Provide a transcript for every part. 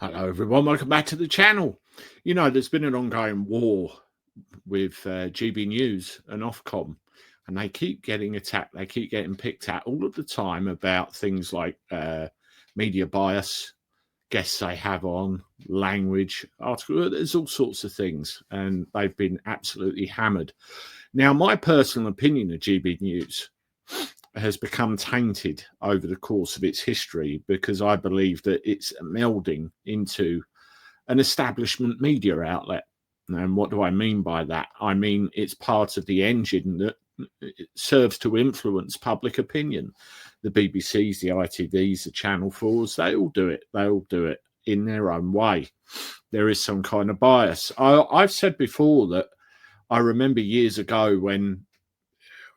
Hello, everyone. Welcome back to the channel. You know, there's been an ongoing war with GB News and Ofcom, and they keep getting attacked. They keep getting picked at all of the time about things like media bias, guests they have on, language, article. There's all sorts of things, and they've been absolutely hammered. Now, my personal opinion of GB News has become tainted over the course of its history because I believe that it's melding into an establishment media outlet. And what do I mean by that? I mean, it's part of the engine that serves to influence public opinion. The BBCs, the ITVs, the Channel 4s, they all do it. They all do it in their own way. There is some kind of bias. I've said before that I remember years ago when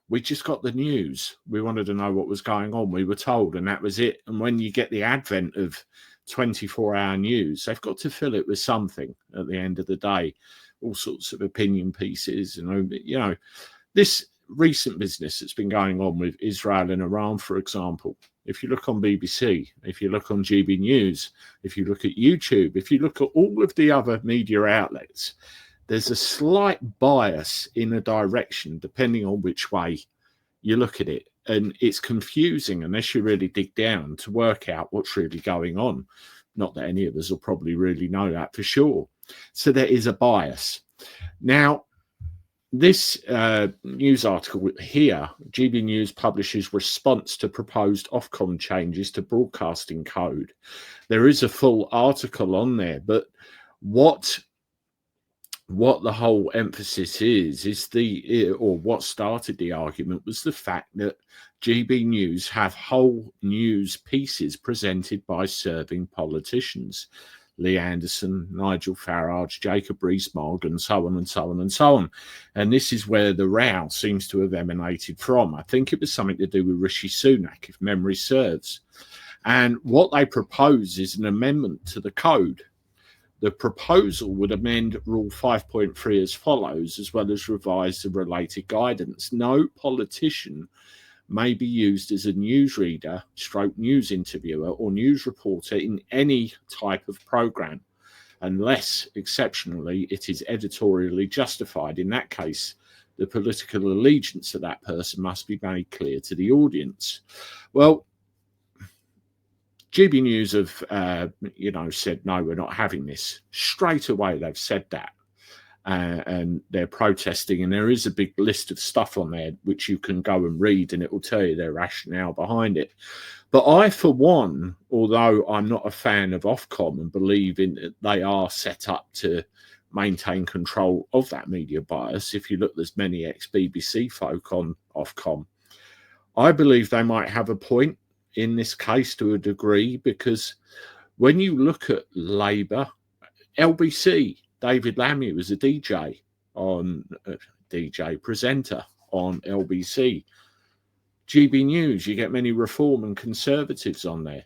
we just got the news. We wanted to know what was going on. We were told, and that was it. And when you get the advent of 24-hour news, they've got to fill it with something at the end of the day, all sorts of opinion pieces. And, you know, this recent business that's been going on with Israel and Iran, for example, if you look on BBC, if you look on GB News, if you look at YouTube, if you look at all of the other media outlets, there's a slight bias in a direction depending on which way you look at it. And it's confusing unless you really dig down to work out what's really going on. Not that any of us will probably really know that for sure. So there is a bias. Now, this news article here, GB News publishes response to proposed Ofcom changes to broadcasting code. There is a full article on there, but what the whole emphasis is what started the argument was the fact that GB News have whole news pieces presented by serving politicians, Lee Anderson, Nigel Farage, Jacob Rees-Mogg, and so on and so on and so on. And this is where the row seems to have emanated from. I think it was something to do with Rishi Sunak, if memory serves. And what they propose is an amendment to the code. The proposal would amend Rule 5.3 as follows, as well as revise the related guidance. No politician may be used as a newsreader, stroke news interviewer, or news reporter in any type of programme, unless, exceptionally, it is editorially justified. In that case, the political allegiance of that person must be made clear to the audience. Well, GB News have, said, no, we're not having this. Straight away, they've said that. And they're protesting. And there is a big list of stuff on there which you can go and read, and it will tell you their rationale behind it. But I, for one, although I'm not a fan of Ofcom and believe in they are set up to maintain control of that media bias, if you look, there's many ex-BBC folk on Ofcom, I believe they might have a point in this case to a degree, because when you look at Labour, LBC, David Lammy was a DJ presenter on LBC. GB News, you get many Reform and Conservatives on there.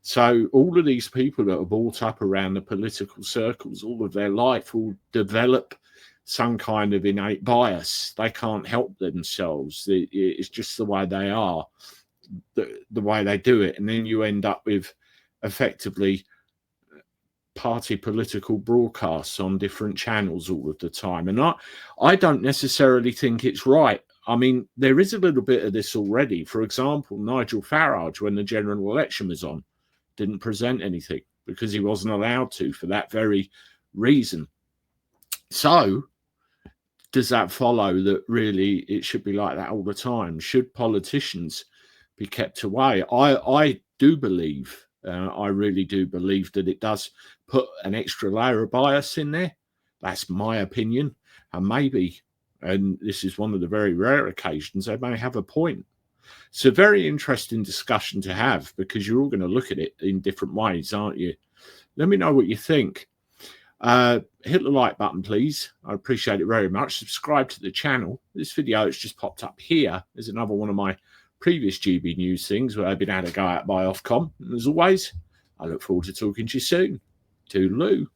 So all of these people that are brought up around the political circles all of their life will develop some kind of innate bias. They can't help themselves. It's just the way they are. The way they do it, and then you end up with effectively party political broadcasts on different channels all of the time. And I don't necessarily think it's right. I mean, there is a little bit of this already. For example, Nigel Farage, when the general election was on, didn't present anything because he wasn't allowed to for that very reason. So does that follow that really it should be like that all the time? Should politicians be kept away? I do believe, I really do believe that it does put an extra layer of bias in there. That's my opinion. And maybe, and this is one of the very rare occasions, they may have a point. It's a very interesting discussion to have because you're all going to look at it in different ways, aren't you? Let me know what you think. Hit the like button, please. I appreciate it very much. Subscribe to the channel. This video has just popped up here. There's another one of my previous GB News things where I've been able to go out by Ofcom. And as always, I look forward to talking to you soon. Toodaloo.